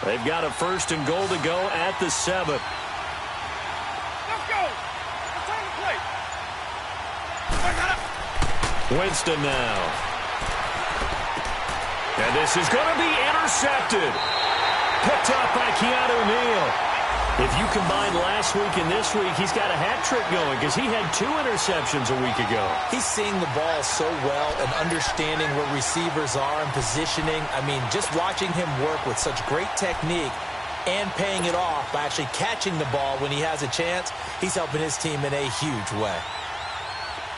They've got a 1st and goal to go at the 7. Let's go. Return the play. Winston now. And this is going to be intercepted. Picked up by Keanu Neal. If you combine last week and this week, he's got a hat trick going because he had 2 interceptions a week ago. He's seeing the ball so well and understanding where receivers are and positioning. I mean, just watching him work with such great technique and paying it off by actually catching the ball when he has a chance, he's helping his team in a huge way.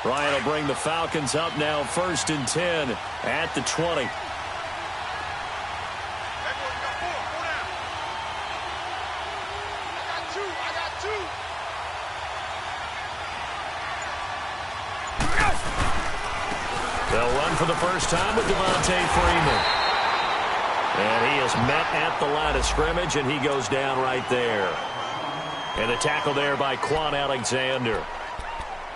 Ryan will bring the Falcons up now 1st and 10 at the 20. They'll run for the first time with Devontae Freeman. And he is met at the line of scrimmage, and he goes down right there. And a tackle there by Quan Alexander.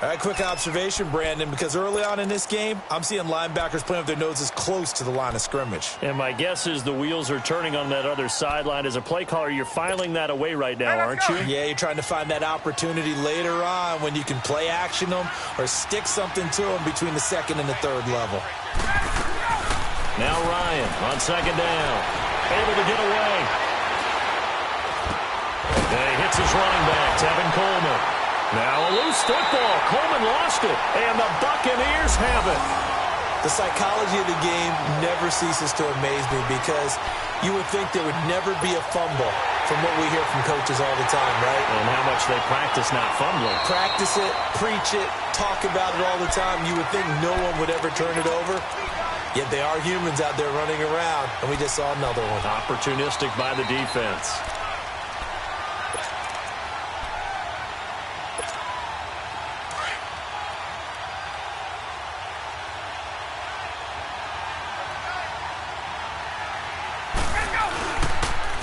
All right, quick observation, Brandon, because early on in this game, I'm seeing linebackers playing with their noses close to the line of scrimmage. And my guess is the wheels are turning on that other sideline. As a play caller, you're filing that away right now, aren't you? Yeah, you're trying to find that opportunity later on when you can play action them or stick something to them between the 2nd and the 3rd level. Now Ryan on 2nd down. Able to get away. And he hits his running back, Tevin Coleman. Now a loose football. Coleman lost it, and the Buccaneers have it. The psychology of the game never ceases to amaze me because you would think there would never be a fumble from what we hear from coaches all the time, right? And how much they practice not fumbling. Practice it, preach it, talk about it all the time. You would think no one would ever turn it over. Yet they are humans out there running around, and we just saw another one. Opportunistic by the defense.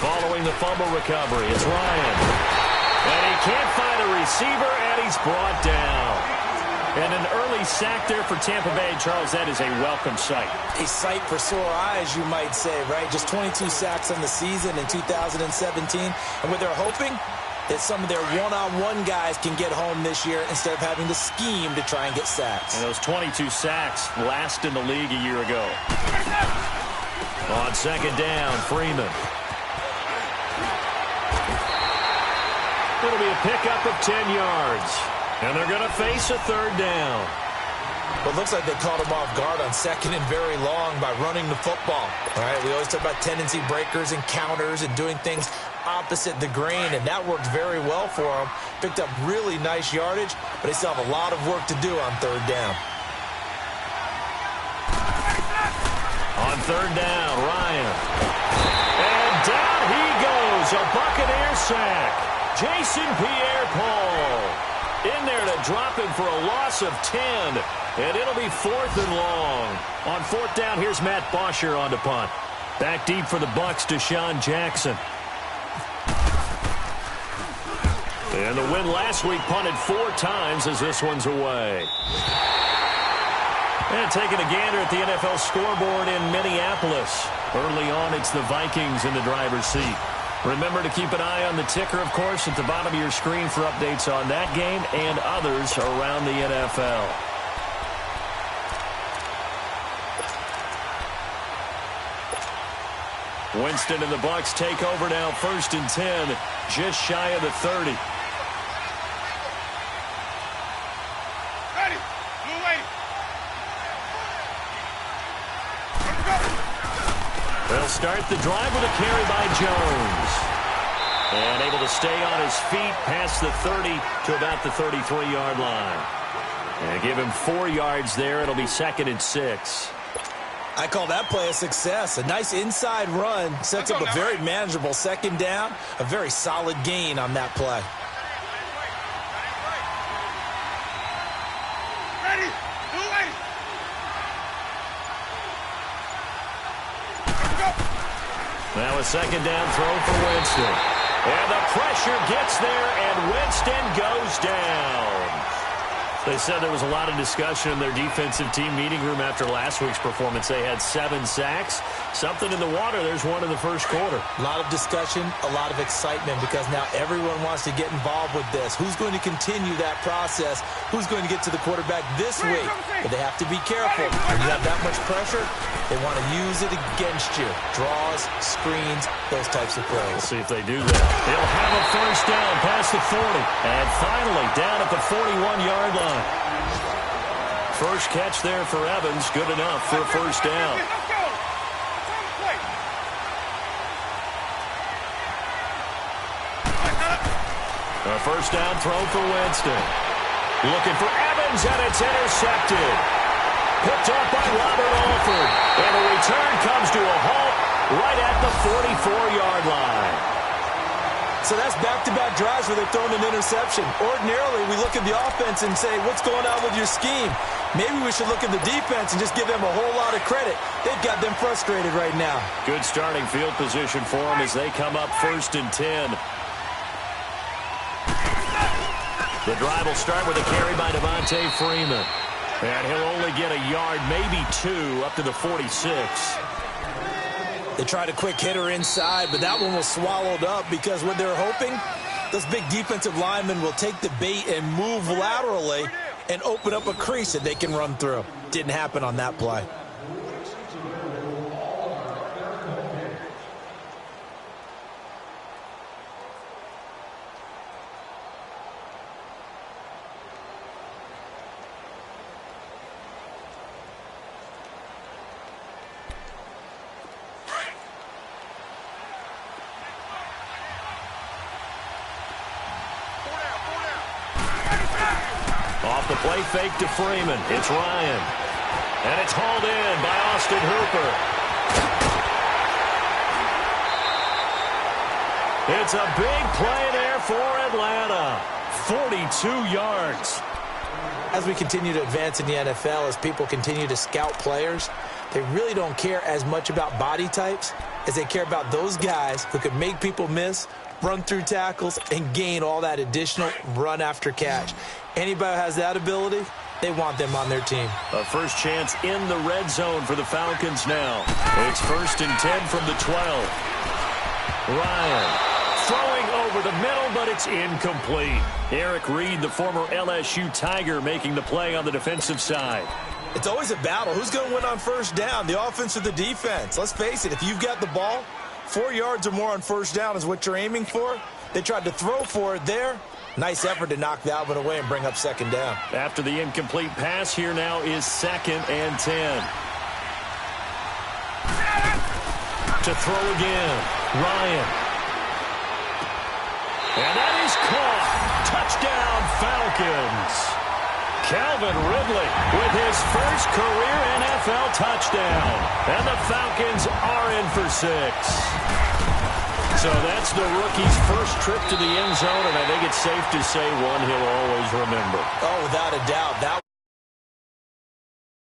Following the fumble recovery, it's Ryan. And he can't find a receiver, and he's brought down. And an early sack there for Tampa Bay. Charles, that is a welcome sight. A sight for sore eyes, you might say, right? Just 22 sacks on the season in 2017. And what they're hoping that some of their one-on-one guys can get home this year instead of having to scheme to try and get sacks. And those 22 sacks last in the league a year ago. On 2nd down, Freeman. It'll be a pickup of 10 yards. And they're going to face a 3rd down. Well, it looks like they caught him off guard on 2nd and very long by running the football. All right, we always talk about tendency breakers and counters and doing things opposite the grain, and that worked very well for them. Picked up really nice yardage, but they still have a lot of work to do on 3rd down. On 3rd down, Ryan. And down he goes, a Buccaneer sack. Jason Pierre-Paul in there to drop him for a loss of 10. And it'll be 4th and long. On 4th down, here's Matt Bosher on to punt. Back deep for the Bucs, Deshaun Jackson. And the win last week punted 4 times as this one's away. And taking a gander at the NFL scoreboard in Minneapolis. Early on, it's the Vikings in the driver's seat. Remember to keep an eye on the ticker, of course, at the bottom of your screen for updates on that game and others around the NFL. Winston and the Bucs take over now, 1st and 10, just shy of the 30. Ready. Blue lady. They'll start the drive with a carry by Jones. And able to stay on his feet past the 30 to about the 33-yard line. And give him 4 yards there. It'll be 2nd and 6. I call that play a success. A nice inside run sets up a very manageable 2nd down. A very solid gain on that play. Ready. Blue lady. Now a 2nd down throw for Winston. And the pressure gets there, and Winston goes down. They said there was a lot of discussion in their defensive team meeting room after last week's performance. They had 7 sacks. Something in the water. There's one in the first quarter. A lot of discussion, a lot of excitement because now everyone wants to get involved with this. Who's going to continue that process? Who's going to get to the quarterback this week? But they have to be careful. When you have that much pressure, they want to use it against you. Draws, screens, those types of plays. We'll see if they do that. They'll have a first down past the 40. And finally down at the 41-yard line. First catch there for Evans. Good enough for a first down. Let's go. A first down throw for Winston. Looking for Evans, and it's intercepted. Picked up by Robert Alford. And the return comes to a halt right at the 44-yard line. So that's back-to-back drives where they've thrown an interception. Ordinarily, we look at the offense and say, what's going on with your scheme? Maybe we should look at the defense and just give them a whole lot of credit. They've got them frustrated right now. Good starting field position for them as they come up 1st and 10. The drive will start with a carry by Devontae Freeman. And he'll only get a yard, maybe 2, up to the 46. They tried a quick hitter inside, but that one was swallowed up because what they're hoping, those big defensive linemen will take the bait and move laterally and open up a crease that they can run through. Didn't happen on that play. Off the play fake to Freeman. It's Ryan. And it's hauled in by Austin Hooper. It's a big play there for Atlanta. 42 yards. As we continue to advance in the NFL, as people continue to scout players, they really don't care as much about body types as they care about those guys who can make people miss, run through tackles, and gain all that additional run after catch. Anybody who has that ability, they want them on their team. A first chance in the red zone for the Falcons now. It's 1st and 10 from the 12. Ryan throwing over the middle, but it's incomplete. Eric Reed, the former LSU Tiger, making the play on the defensive side. It's always a battle. Who's going to win on first down, the offense or the defense? Let's face it, if you've got the ball, 4 yards or more on first down is what you're aiming for. They tried to throw for it there. Nice effort to knock that one away and bring up 2nd down. After the incomplete pass, here now is 2nd and 10. To throw again, Ryan. And that is caught. Touchdown, Falcons. Calvin Ridley with his first career NFL touchdown. And the Falcons are in for 6. So that's the rookie's first trip to the end zone, and I think it's safe to say one he'll always remember. Oh, without a doubt. That